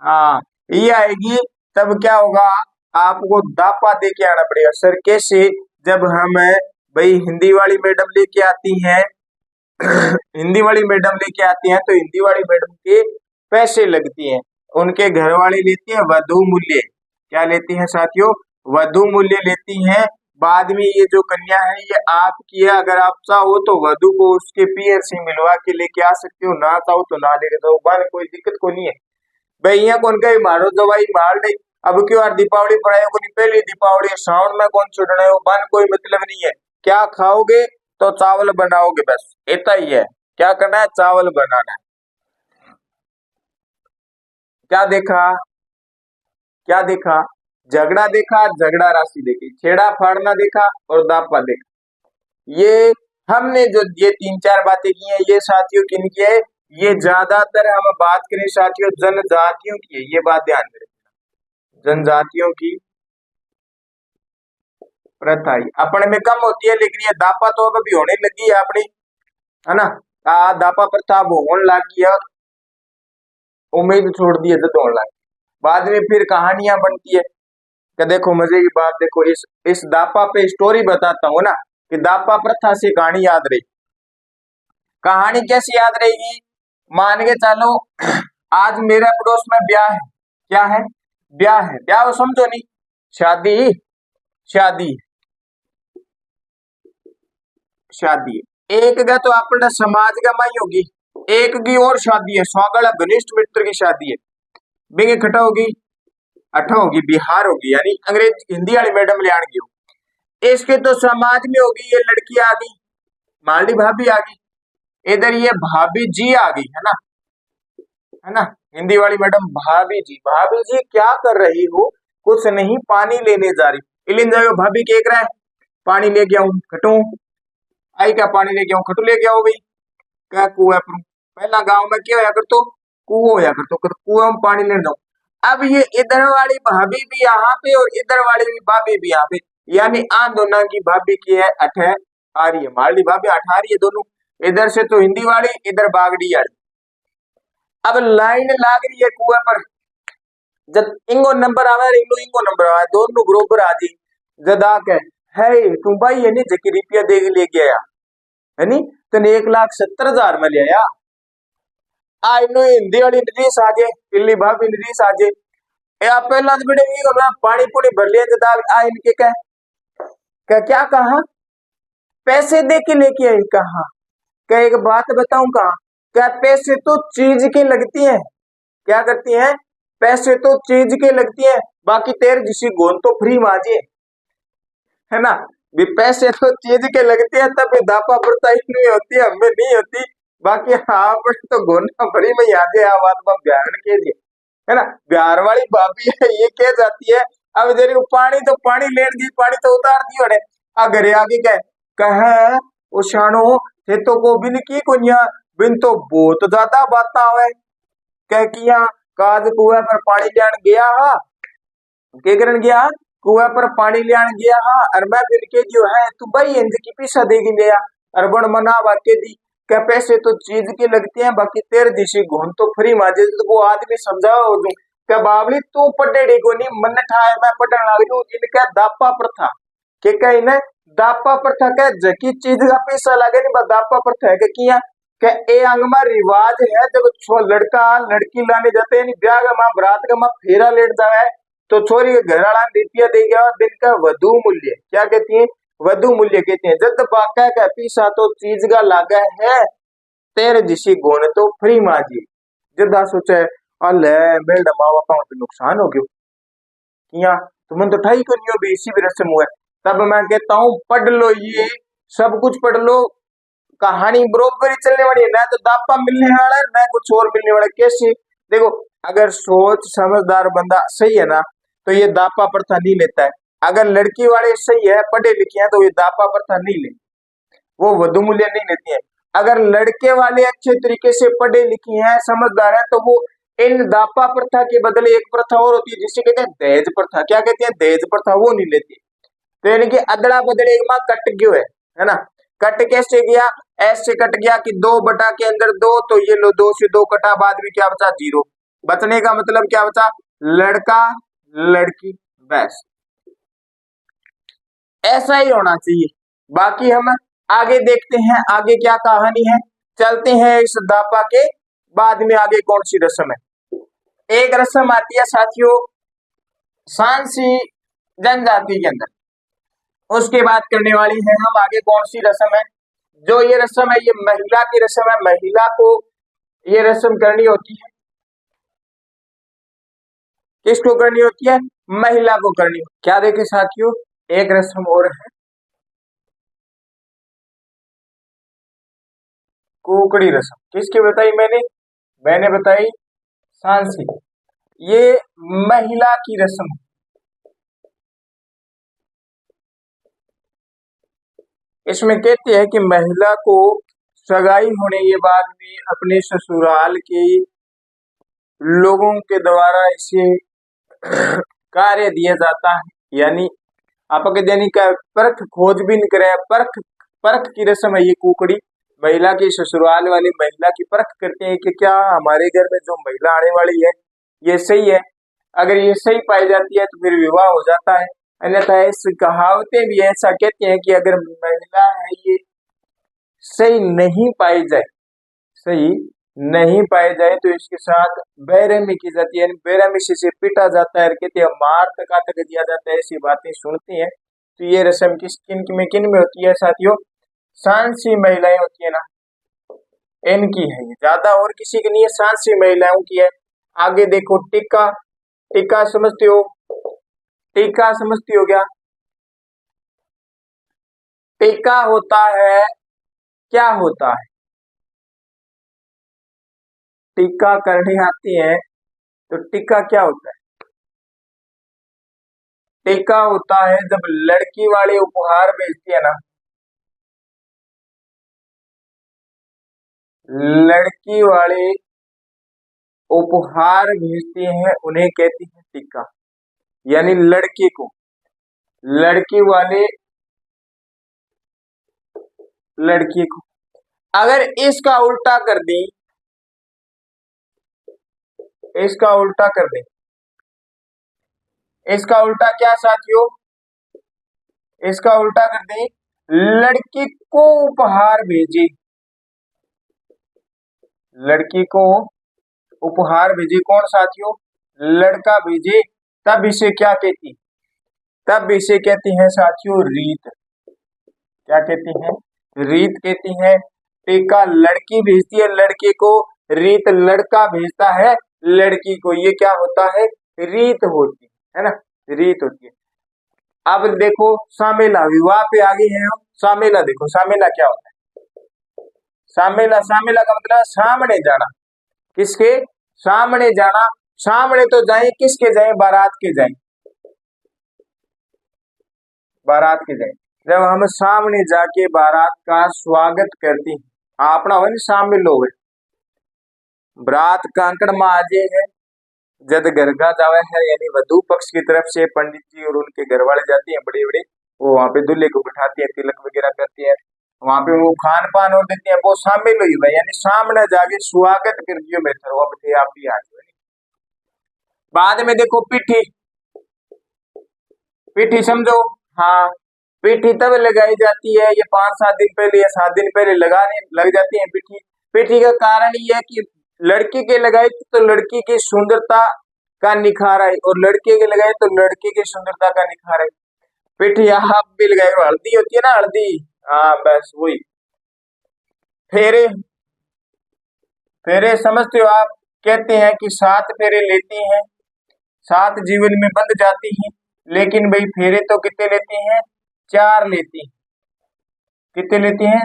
हाँ ये आएगी, तब क्या होगा, आपको दापा दे के आना पड़ेगा। सर कैसे, जब हम भाई हिंदी वाली मैडम लेके आती हैं हिंदी वाली मैडम लेके आती हैं तो हिंदी वाली मैडम के पैसे लगती हैं, उनके घर वाले लेती हैं वधु मूल्य। क्या लेती हैं साथियों, वधु मूल्य लेती हैं। बाद में ये जो कन्या है ये आपकी है, अगर आप चाहो तो वधु को उसके पीयर से मिलवा के लेके आ सकते हो, ना चाहो तो ना लेके जाओ, कोई दिक्कत को नहीं है भाई। यहाँ कौन कही मारो दवाई मार दे, अब क्यों यार दीपावली पढ़ाई को नहीं, पहली दीपावली साउंड में कौन छुड़ना है, वो बन कोई मतलब नहीं है। क्या खाओगे तो चावल बनाओगे, बस इतना ही है, क्या करना है, चावल बनाना है। क्या देखा, क्या देखा, झगड़ा देखा, झगड़ा राशि देखी, छेड़ा फाड़ना देखा और दापा देखा। ये हमने जो ये 3-4 बातें की हैं ये साथियों किन की है, ये ज्यादातर हम बात करें साथियों जनजातियों की है, ये बात ध्यान रखें, जनजातियों की प्रथा अपने में कम होती है, लेकिन ये दापा तो अब भी होने लगी है अपनी, है ना। दापा प्रथा अब होने लगी है, उम्मीद छोड़ दी है जब होने लगी, बाद में फिर कहानियां बनती है कि देखो मजे की बात, देखो इस दापा पे स्टोरी बताता हूँ ना, कि दापा प्रथा से कहानी याद रही। कहानी कैसे याद रहेगी, मान के चलो आज मेरे पड़ोस में ब्याह है। क्या है? ब्याह है। ब्याह वो समझो नहीं, शादी, शादी, शादी। एक का तो अपना समाज का माई होगी, एक की और शादी है, सौगड़ा घनिष्ठ मित्र की शादी है। बिंग इकट्ठा होगी, अठा होगी, बिहार होगी, यानी अंग्रेज हिंदी वाली मैडम ले आएंगी। इसके तो समाज में होगी, ये लड़की आ गई, माली भाभी आ गई, इधर ये भाभी जी आ गई, है ना। हिंदी वाली मैडम भाभी जी, भाभी जी क्या कर रही हो? कुछ नहीं, पानी लेने जा रही। इलिन जाएगा भाभी केक रहा है, पानी लेके आऊं खटू, आई क्या पानी लेके आऊं खटू लेके आओ भाई, क्या कुआ पर पहला गांव में क्या होया कर तो कुओं होया कर तो कुएं में पानी लेने जाऊं। अब ये इधर वाली भाभी भी यहाँ पे और इधर वाली भी भाभी भी यहाँ पे, यानी आ दोनों की भाभी की है अठ आ रही है, मारली भाभी अठ आ रही है दोनों, इधर से तो हिंदी वाली, इधर बागड़ी वाली। अब लाइन लाग रही है कुएं पर, जब इंगो नंबर आवे इंगो नंबर आवे, दोनों बरोबर आ जी। जदा के है तू भाई है नी जकी रुपया दे के लेके आया है नी, तने 1,70,000 में ले आया। आ इनो हिंदी वाली नरीस आजे, इल्ली भाभी नरीस आजे, या पहला तो बेटे पानी पुनी भर लिया, जदा आ इनके क्या कहा? पैसे दे के लेके आई। कहा? क्या एक बात बताऊं, कहा क्या पैसे तो चीज की लगती है, क्या करती है? पैसे तो चीज के लगती है, बाकी तेरे जिसी गोन तो फ्री माजे, है ना। भी पैसे तो चीज के लगते हैं, तब दापा पड़ता ही नहीं होती, हमें नहीं होती। बाकी आप तो गोना फ्री में याद है, बात में बिहार के लिए, है ना। बिहार वाली भाभी है, ये कह जाती है अब तेरे को पानी तो पानी लेट दी, पानी तो उतार दी अरे अगर आगे कहे ओ शानो थे तो को बिन की कुनिया बिन तो बहुत ज्यादा बात आवे, कह किया काज कुएं पर पानी लेन गया हा, के करन गया? कुएं पर पानी लेन गया हा, और मैं बिन के जो है तू भाई इंज की पीसा देगी लिया, अरबन मना वाके दी, क्या पैसे तो चीज के लगते हैं, बाकी तेरे दिशी घूम तो फ्री माजे। तो वो आदमी समझाओ दूं क्या बावली तू पढ़ेड़ी को नहीं मन ठाए, मैं पढ़ने लग जू इनका दापा प्रथा के कहीं ना, दापा प्रथा कह जकी चीज का पैसा लगे नहीं, बस दापा प्रथा है किया क्या ए अंग में रिवाज है, जब लड़का लड़की लाने जाते हैं ब्याह का मां बरात का मां फेरा लेट जावे तो छोरी के घर वाला रुपया दे गया दिन का वधु मूल्य, क्या कहती है? वधु मूल्य कहते हैं। जब बाका का पैसा तो चीज का लागा है, तेरे जिसी गुण तो फ्री माजी। जदा सोचे अले मेरे माँ बापा को नुकसान हो गयो किया, तुमने तो ठाई को नहीं भी इसी भी रस्म हुआ। तब मैं कहता हूँ पढ़ लो, ये सब कुछ पढ़ लो, कहानी बरोबर ही चलने वाली है, ना तो दापा मिलने वाला है ना कुछ और मिलने वाला है। कैसे? देखो अगर सोच समझदार बंदा सही है ना तो ये दापा प्रथा नहीं लेता है, अगर लड़की वाले सही है पढ़े लिखे हैं तो ये दापा प्रथा नहीं ले, वो वधु मूल्य नहीं लेती है। अगर लड़के वाले अच्छे तरीके से पढ़े लिखे हैं समझदार है तो वो इन दापा प्रथा के बदले एक प्रथा और होती है जिसे कहते हैं दहेज प्रथा, क्या कहते हैं? दहेज प्रथा, वो नहीं लेती। तो यानी कि अदला बदले माँ कट गयो है ना। कट कैसे गया? ऐसे कट गया कि 2 के अंदर 2, तो ये लो 2 से 2 कटा, बाद में क्या बचा? 0। बचने का मतलब क्या बचा? लड़का लड़की, बस ऐसा ही होना चाहिए। बाकी हम आगे देखते हैं आगे क्या कहानी है, चलते हैं इस दापा के बाद में आगे कौन सी रस्म है। एक रस्म आती है साथियों सांसी जनजाति के अंदर, उसके बात करने वाली है हम आगे कौन सी रस्म है। जो ये रस्म है ये महिला की रस्म है, महिला को ये रस्म करनी होती है। किसको करनी होती है? महिला को करनी होती है। क्या देखे साथियों, एक रस्म और है कुकड़ी रस्म। किसकी बताई मैंने बताई सांसी। ये महिला की रस्म, इसमें कहते हैं कि महिला को सगाई होने के बाद में अपने ससुराल के लोगों के द्वारा इसे कार्य दिया जाता है, यानी आपके यानी का परख खोजबीन करे, परख परख की रस्म है ये कुकड़ी। महिला की ससुराल वाली महिला की परख करते हैं कि क्या हमारे घर में जो महिला आने वाली है ये सही है, अगर ये सही पाई जाती है तो फिर विवाह हो जाता है, अन्यथा इस कहावतें भी ऐसा कहते हैं कि अगर महिला है ये सही नहीं पाई जाए, सही नहीं पाए जाए तो इसके साथ बेरहमी की जाती है, यानी बेरहमी से पीटा जाता है, कहते हैं मार तक दिया जाता है, ऐसी बातें सुनती हैं। तो ये रस्म किन में होती है साथियों? सांसी महिलाएं होती है ना, इनकी है, ये ज्यादा और किसी की नहीं है, सांसी महिलाओं की है। आगे देखो टीका, टीका समझते हो? टीका समझती हो क्या? टीका होता है, क्या होता है? टीका करने आती है तो टीका क्या होता है? टीका होता है जब लड़की वाले उपहार भेजती है ना, लड़की वाले उपहार भेजती हैं उन्हें कहती है टीका। यानी लड़की को, लड़की वाले लड़की को, अगर इसका उल्टा कर दी, इसका उल्टा कर दे, इसका उल्टा क्या साथियों? इसका उल्टा कर दे, लड़की को उपहार भेजे, लड़की को उपहार भेजे कौन साथियों? लड़का भेजे, तब इसे क्या कहती? तब इसे कहती है साथियों रीत। क्या कहती हैं? रीत कहती है। टीका लड़की भेजती है लड़के को, रीत लड़का भेजता है लड़की को, ये क्या होता है? रीत होती है ना, रीत होती है। अब देखो सामेला, विवाह पे आगे हैं हम। सामेला देखो, सामेला क्या होता है? सामेला, सामेला का मतलब सामने जाना। किसके सामने जाना? सामने तो जाए, किसके जाए? बारात के जाए, बारात के जाए। जब हम सामने जाके बारात का स्वागत करते हैं, अपना हो शामिल हो गए, बारात कांकड़ में आजे है, जद घर का जावे है, यानी वधु पक्ष की तरफ से पंडित जी और उनके घर वाले जाते हैं बड़े बड़े, वो वहां पे दूल्हे को बिठाते हैं, तिलक वगैरह करते हैं, वहां पे वो खान पान और देते हैं, वो शामिल हुई है, यानी सामने जाके स्वागत कर दियो मेरे अब थे आप भी आ जाओ। बाद में देखो पीठी, पीठी समझो? हाँ, पीठी तब लगाई जाती है, ये 5-7 दिन पहले या 7 दिन पहले लगाने लग जाती है पीठी। पीठी का कारण ये है कि लड़की के लगाई तो लड़की की सुंदरता का निखार है, और लड़के के लगाए तो लड़के की सुंदरता का निखार है। पीठी आप भी लगाए, हल्दी होती है ना, हल्दी, हाँ बस वही। फेरे, फेरे समझते हो आप? कहते हैं कि 7 फेरे लेती हैं, 7 जीवन में बंध जाती हैं, लेकिन भाई फेरे तो कितने लेती हैं? 4 लेती हैं। कितने लेती हैं?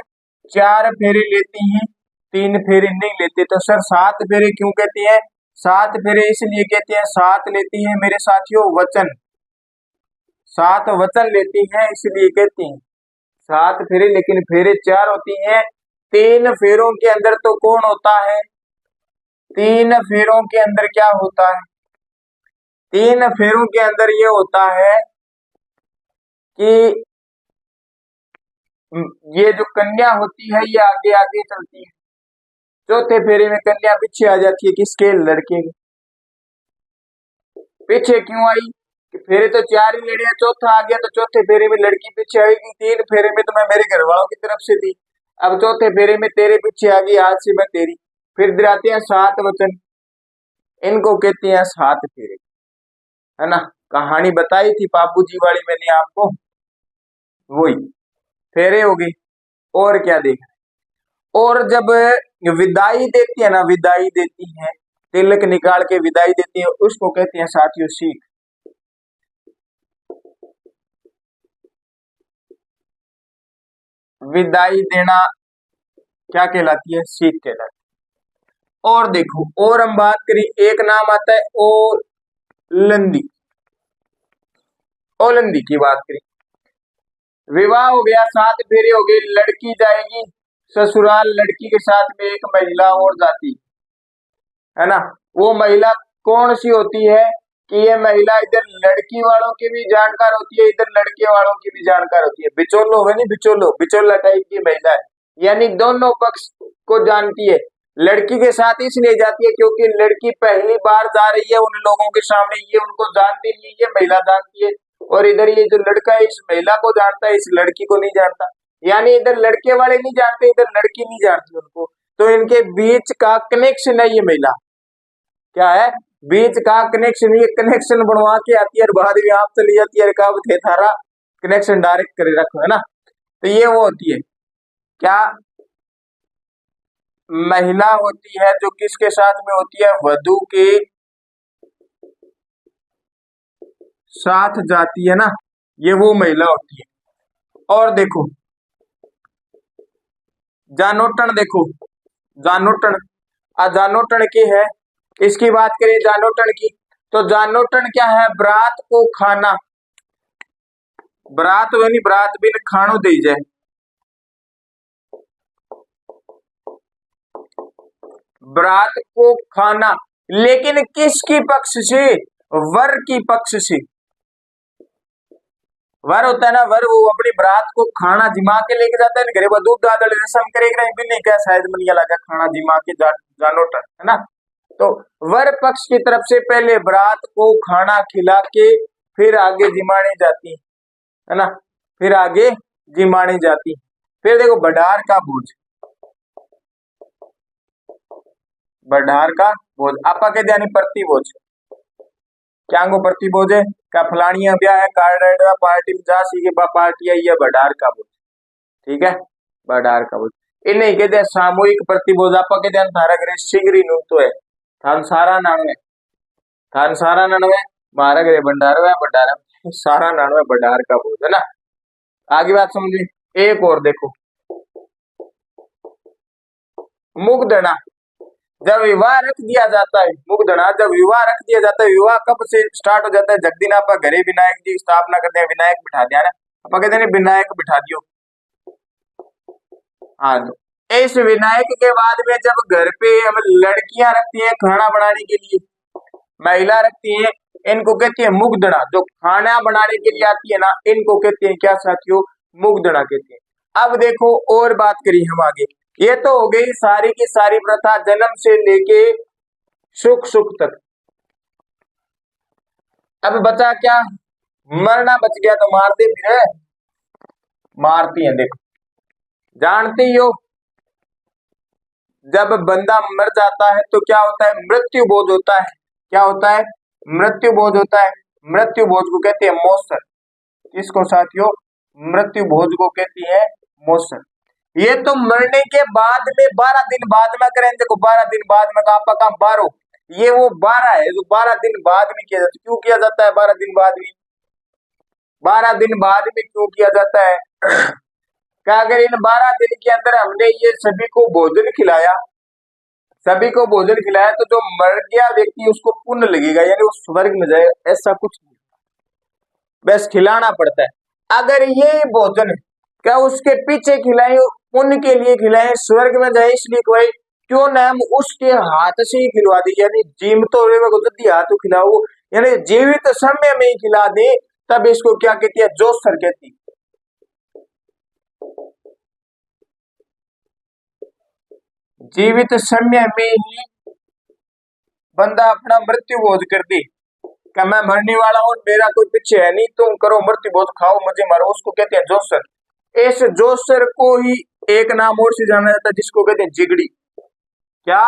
4 फेरे लेती हैं, 3 फेरे नहीं लेते। तो सर 7 फेरे क्यों कहती है? 7 फेरे इसलिए कहते हैं, 7 लेती है मेरे साथियों वचन, 7 वचन लेती हैं इसलिए कहती हैं 7 फेरे, लेकिन फेरे 4 होती हैं। 3 फेरों के अंदर तो कौन होता है? 3 फेरों के अंदर क्या होता है? 3 फेरों के अंदर ये होता है कि ये जो कन्या होती है ये आगे आगे चलती है, चौथे फेरे में कन्या पीछे आ जाती है, किसके? लड़के के। पीछे क्यों आई? कि फेरे तो 4 ही लेने हैं, चौथा आ गया तो चौथे फेरे में लड़की पीछे आएगी। 3 फेरे में तो मैं मेरे घर वालों की तरफ से थी, अब चौथे फेरे में तेरे पीछे आ गई, आज से मैं तेरी। फिर दिलाते हैं 7 वचन, इनको कहते हैं 7 फेरे, है ना। कहानी बताई थी बाबू जी वाली मैंने आपको, वही फेरे हो गई। और क्या देख, और जब विदाई देती है ना, विदाई देती है, तिलक निकाल के विदाई देती है, उसको कहते हैं साथियों सीख। विदाई देना क्या कहलाती है? सीख कहलाती है। और देखो, और हम बात करें, एक नाम आता है ओलंदी, ओलंदी की बात करें। विवाह हो गया, 7 फेरे हो गए, लड़की जाएगी ससुराल, लड़की के साथ में एक महिला और जाती है ना। वो महिला कौन सी होती है? कि ये महिला इधर लड़की वालों की भी जानकार होती है, इधर लड़के वालों की भी जानकार होती है। बिचोलो है नहीं, बिचोलो, बिचोला टाइप की महिला है, यानी दोनों पक्ष को जानती है। लड़की के साथ इसलिए जाती है क्योंकि लड़की पहली बार जा रही है उन लोगों के सामने, ये उनको जानती नहीं, ये महिला जानती है। और इधर ये जो लड़का है इस महिला को जानता है, इस लड़की को नहीं जानता, यानी इधर लड़के वाले नहीं जानते, इधर लड़की नहीं जानती उनको। तो इनके बीच का कनेक्शन है ये महिला, क्या है, बीच का कनेक्शन, ये कनेक्शन बनवा के आती है और बाद में आप चली जाती है, कब थे थारा कनेक्शन डायरेक्ट करे रखो, है ना। तो ये वो होती है क्या, महिला होती है जो किसके साथ में होती है, वधु के साथ जाती है ना, ये वो महिला होती है। और देखो जानोटन, देखो जानोटन, जानोटन की है, इसकी बात करें जानोटन की, तो जानोटन क्या है, बरात को खाना, बरात यानी बरात बिन खानो दे जाए, बरात को खाना, लेकिन किसकी पक्ष से, वर की पक्ष से। वर होता है ना, वर वो अपनी बरात को खाना जिमा के लेके जाता है, घरे दूध दादल रसम करेगा भी नहीं, क्या शायद मनिया लगा खाना जिमा के जानोटन, है ना। तो वर पक्ष की तरफ से पहले बरात को खाना खिला के फिर आगे जिमाने जाती है ना, फिर आगे जिमाने जाती। फिर देखो बडार का भोज, बडार का भोज आपा के ध्यान प्रति भोज, क्या को प्रति भोज है, क्या फलानिया ब्याह है, कार्ड पार्टी में जा सी के पार्टी आई है, बडार का भोज, ठीक है, बडार का भोज। इन्हें कहते हैं सामूहिक प्रतिभोज, आपा के ध्यान थारा घरे सिगरी नु तो है, थान सारा नानवे, थान सारा नानवे, मारा घरे भंडार है, भंडारा सारा नानवे, बडार का भोज, है ना। आगे बात समझिए, एक और देखो मुगदना, जब विवाह रख दिया जाता है, मुगदना जब विवाह रख दिया जाता है, विवाह कब से स्टार्ट हो जाता है, जगदीन आपा घरे विनायक जी स्थापना करते हैं, विनायक बिठा दिया ना, आपा कहते हैं विनायक बिठा दियो, हाँ। इस विनायक के बाद में जब घर पे हम लड़कियां रखती हैं खाना बनाने के लिए, महिला रखती हैं, इनको कहती है मुगदना, जो खाना बनाने के लिए आती है ना, इनको कहते हैं क्या साथियों, मुगदना कहते हैं। अब देखो और बात करिए हम आगे, ये तो हो गई सारी की सारी प्रथा जन्म से लेके सुख सुख तक। अब बचा क्या, मरना बच गया तो मार दे, फिर मारती है। देखो जानती हो जब बंदा मर जाता है तो क्या होता है, मृत्यु बोझ होता है, क्या होता है, मृत्यु बोझ होता है, मृत्यु बोझ को कहते हैं मौसर, किसको साथियों, मृत्यु बोझ को कहती है मौसर। ये तो मरने के बाद में 12 दिन बाद में करें, देखो 12 दिन बाद में आपका काम 12, ये वो 12 है जो 12 दिन बाद में किया जाता है। क्यों किया जाता है 12 दिन बाद में, 12 दिन बाद में क्यों किया जाता है क्या, अगर इन 12 दिन के अंदर हमने ये सभी को भोजन खिलाया, सभी को भोजन खिलाया, तो जो मर गया व्यक्ति उसको पुण्य लगेगा, यानी वो स्वर्ग में जाए, ऐसा कुछ नहीं, बस खिलाना पड़ता है। अगर ये भोजन क्या उसके पीछे खिलाए, पुण्य के लिए खिलाए, स्वर्ग में जाए इसलिए खिलाए, क्यों ना हम उसके हाथ से ही खिलवा दी, यानी जीव तो जल्दी हाथ खिलाओ, यानी जीवित समय में ही खिला दे, तब इसको क्या कहती है, जोसर कहती है। जीवित समय में ही बंदा अपना मृत्यु भोज कर दे, क्या मैं मरने वाला हूं, मेरा कोई पीछे है नहीं, तुम करो मृत्यु भोज खाओ मुझे मारो, उसको कहते हैं जोसर। इस जोसर को ही एक नाम और से जाना जाता है जिसको कहते हैं जिगड़ी, क्या,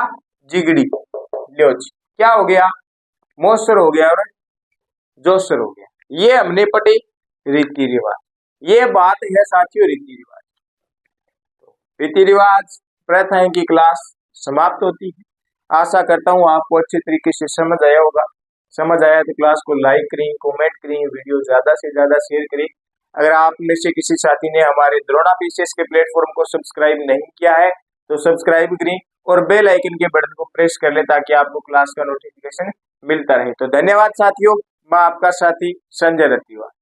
जिगड़ी, लो जी क्या हो गया, मौसर हो गया और जोसर हो गया। ये हमने पढ़ी रीति रिवाज, ये बात है साथियों रीति रिवाज। रीति रिवाज प्रथाएं की क्लास समाप्त होती है। आशा करता हूँ आपको अच्छे तरीके से समझ आया होगा। समझ आया तो क्लास को लाइक करें, कमेंट करें, वीडियो ज्यादा से ज्यादा शेयर करें। अगर आप में से किसी साथी ने हमारे द्रोणा पीसीएस के प्लेटफॉर्म को सब्सक्राइब नहीं किया है तो सब्सक्राइब करें और बेल आइकन के बटन को प्रेस कर लें ताकि आपको क्लास का नोटिफिकेशन मिलता रहे। तो धन्यवाद साथियों, मैं आपका साथी संजय रतिवाल।